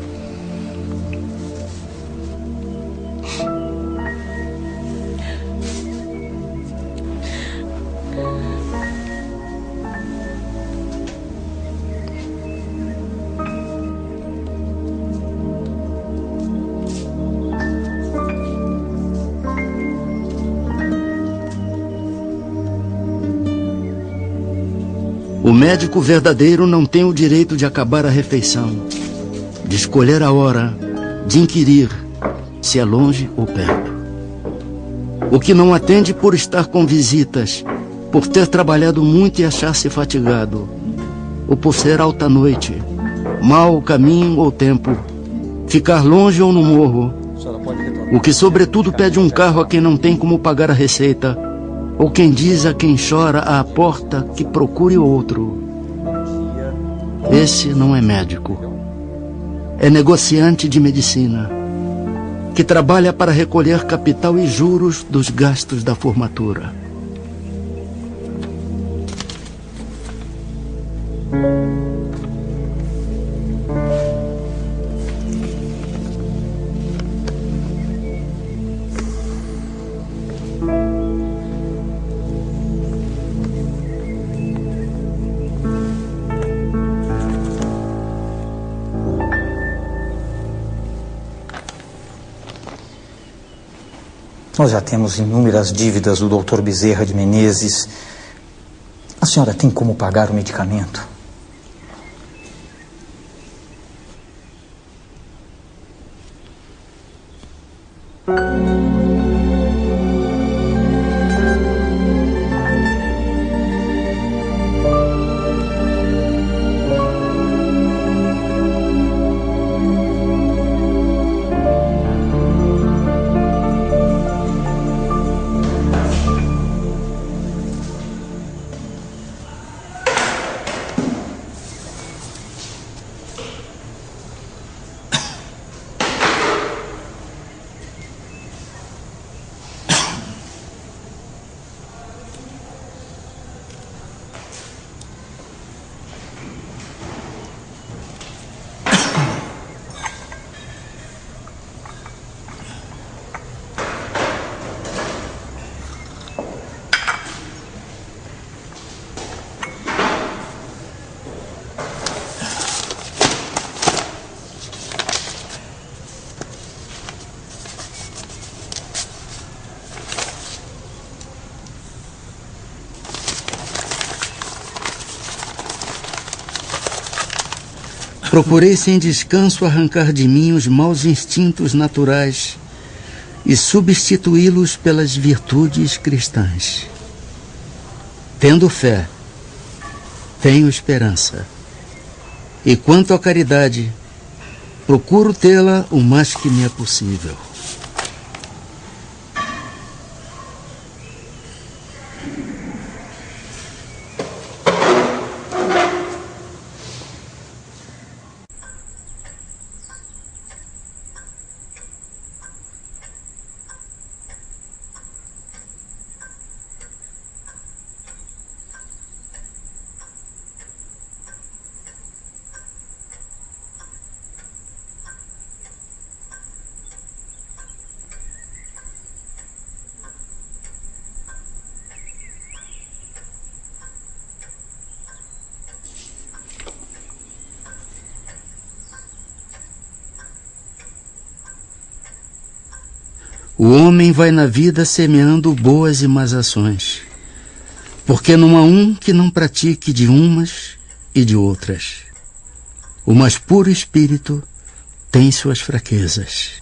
Speaker 1: O médico verdadeiro não tem o direito de acabar a refeição, de escolher a hora, de inquirir se é longe ou perto. O que não atende por estar com visitas, por ter trabalhado muito e achar-se fatigado, ou por ser alta noite, mau caminho ou tempo, ficar longe ou no morro. O que sobretudo pede um carro a quem não tem como pagar a receita, ou quem diz a quem chora à porta que procure outro. Esse não é médico. É negociante de medicina, que trabalha para recolher capital e juros dos gastos da formatura.
Speaker 5: Nós já temos inúmeras dívidas do Dr. Bezerra de Menezes. A senhora tem como pagar o medicamento?
Speaker 1: Procurei sem descanso arrancar de mim os maus instintos naturais e substituí-los pelas virtudes cristãs. Tendo fé, tenho esperança. E quanto à caridade, procuro tê-la o mais que me é possível. O homem vai na vida semeando boas e más ações, porque não há um que não pratique de umas e de outras. O mais puro espírito tem suas fraquezas.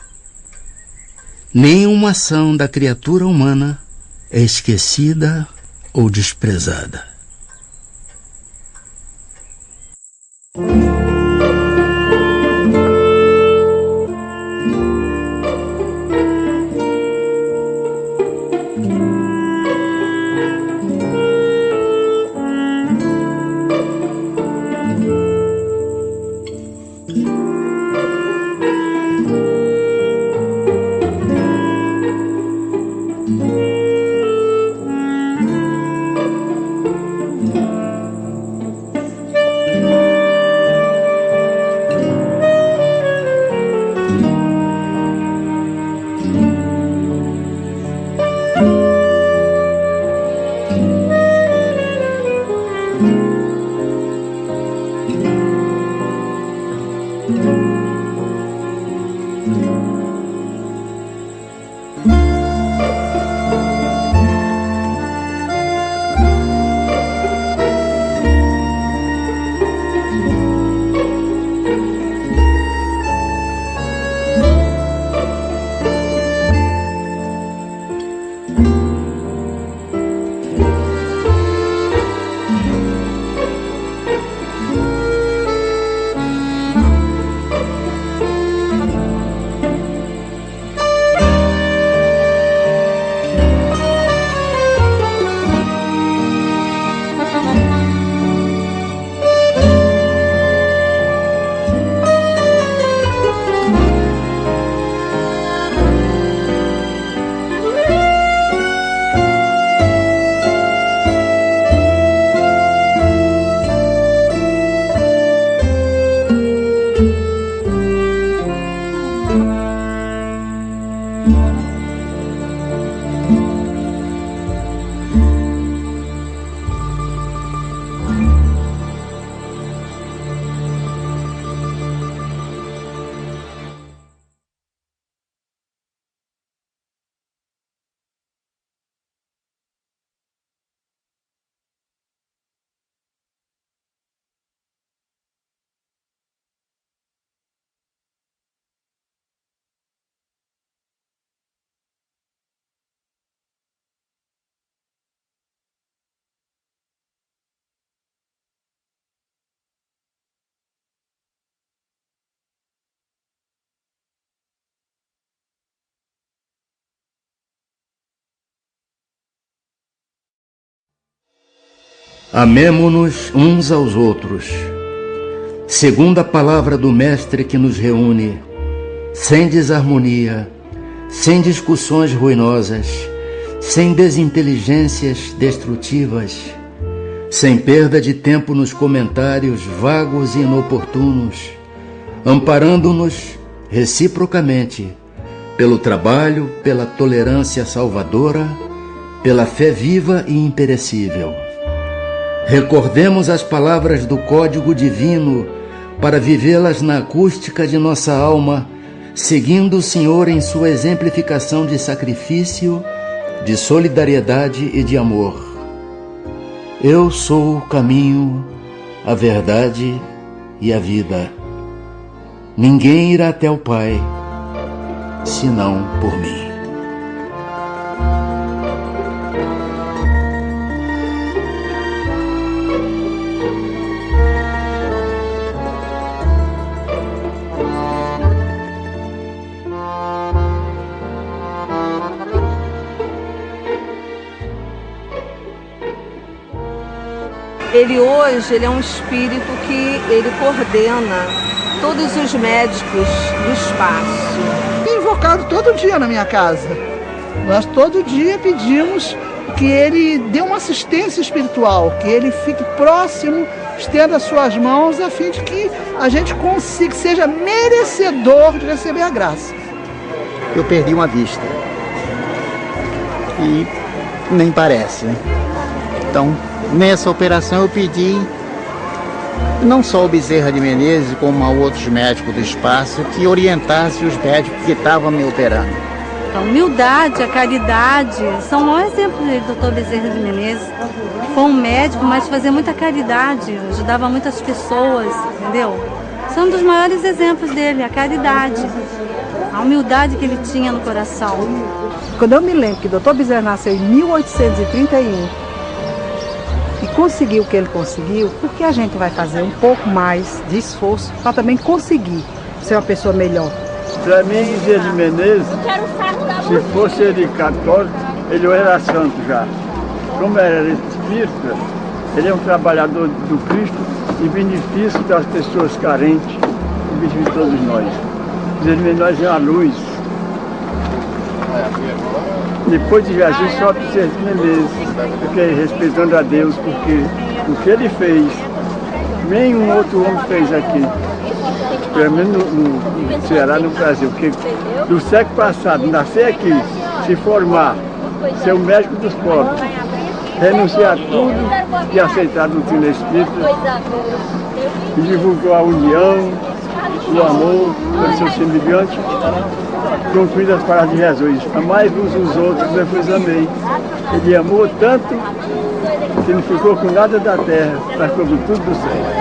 Speaker 1: Nenhuma ação da criatura humana é esquecida ou desprezada. Amemo-nos uns aos outros, segundo a palavra do Mestre que nos reúne, sem desarmonia, sem discussões ruinosas, sem desinteligências destrutivas, sem perda de tempo nos comentários vagos e inoportunos, amparando-nos reciprocamente pelo trabalho, pela tolerância salvadora, pela fé viva e imperecível. Recordemos as palavras do Código Divino para vivê-las na acústica de nossa alma, seguindo o Senhor em sua exemplificação de sacrifício, de solidariedade e de amor. Eu sou o caminho, a verdade e a vida. Ninguém irá até o Pai, senão por mim.
Speaker 6: Ele hoje é um espírito que ele coordena todos os médicos do espaço.
Speaker 8: Tem invocado todo dia na minha casa. Nós todo dia pedimos que ele dê uma assistência espiritual, que ele fique próximo, estenda as suas mãos, a fim de que a gente consiga, seja merecedor de receber a graça.
Speaker 10: Eu perdi uma vista. E nem parece, né? Então, nessa operação eu pedi não só o Bezerra de Menezes, como a outros médicos do espaço, que orientassem os médicos que estavam me operando.
Speaker 24: A humildade, a caridade, são o maior exemplo do Dr. Bezerra de Menezes. Foi um médico, mas fazia muita caridade, ajudava muitas pessoas, entendeu? São um dos maiores exemplos dele, a caridade, a humildade que ele tinha no coração.
Speaker 8: Quando eu me lembro que o Dr. Bezerra nasceu em 1831, e conseguiu o que ele conseguiu, porque a gente vai fazer um pouco mais de esforço para também conseguir ser uma pessoa melhor.
Speaker 25: Para mim, Bezerra de Menezes, se fosse ele católico, ele era santo já. Como era espírita, ele é um trabalhador do Cristo em benefício das pessoas carentes, em benefício de todos nós. Bezerra de Menezes é uma luz. Depois de Jesus, só Bezerra de Menezes, porque respeitando a Deus, porque o que ele fez, nenhum outro homem fez aqui. Pelo menos no Ceará, no Brasil. Porque do século passado, nascer aqui, se formar, ser o médico dos pobres, renunciar a tudo e aceitar a doutrina espírita, que divulgou a união, o amor, pelo seu semelhante, concluindo as palavras de Jesus. Amai-vos os outros, como eu vos amei. Ele amou tanto que não ficou com nada da terra, mas com tudo do céu.